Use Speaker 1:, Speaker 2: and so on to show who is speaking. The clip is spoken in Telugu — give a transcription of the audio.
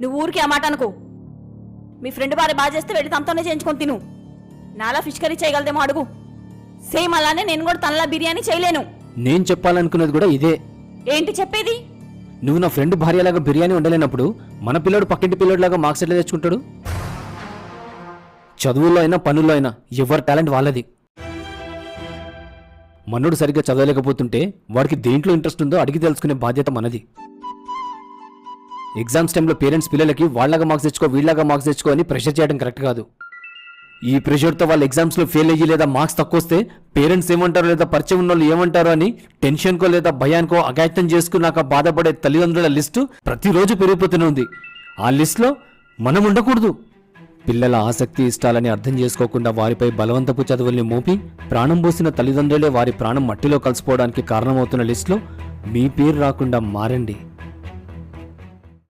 Speaker 1: నువ్వు ఊరికి ఆ మాట అనుకో. మీ ఫ్రెండ్ భార్య బాగా చేస్తే వెళ్ళి తనతోనే చేయించుకొని తిను. నాలా ఫిష్ కర్రీ చేయగలదేమో అడుగు. సేమ్ అలానే నేను కూడా తనలా బిర్యానీ చేయలేను.
Speaker 2: నేను చెప్పాలనుకున్నది కూడా ఇదే.
Speaker 1: ఏంటి చెప్పేది?
Speaker 2: నువ్వు నా ఫ్రెండ్ భార్యలాగా బిర్యానీ వండలేనప్పుడు మన పిల్లడు పక్కింటి పిల్లడిలాగా మార్క్స్ ఎట్లా తెచ్చుకుంటాడు? చదువుల్లో అయినా పనుల్లో అయినా ఎవరి టాలెంట్ వాళ్ళది. మనోడు సరిగ్గా చదవలేకపోతుంటే వాడికి దేంట్లో ఇంట్రెస్ట్ ఉందో అడిగి తెలుసుకునే బాధ్యత మనది. ఎగ్జామ్స్ టైంలో పేరెంట్స్ పిల్లలకి వాళ్ళగా మార్క్స్ తెచ్చుకో వీళ్ళగా మార్క్స్ తెచ్చుకో అని ప్రెషర్ చేయడం కరెక్ట్ కాదు. ఈ ప్రెషర్తో వాళ్ళు ఎగ్జామ్స్లో ఫెయిల్ అయ్యి లేదా మార్క్స్ తక్కువ వస్తే పేరెంట్స్ ఏమంటారో లేదా పరిచయం ఉన్న వాళ్ళు ఏమంటారో అని టెన్షన్కో లేదా భయానికో అగాయత్తం చేసుకున్నాక బాధపడే తల్లిదండ్రుల లిస్టు ప్రతిరోజు పెరిగిపోతూనే ఉంది. ఆ లిస్టులో మనం ఉండకూడదు. పిల్లల ఆసక్తి ఇష్టాలని అర్థం చేసుకోకుండా వారిపై బలవంతపు చదువుల్ని మోపి ప్రాణం పోసిన తల్లిదండ్రులే వారి ప్రాణం మట్టిలో కలిసిపోవడానికి కారణమవుతున్న లిస్టులో మీ పేరు రాకుండా మారండి.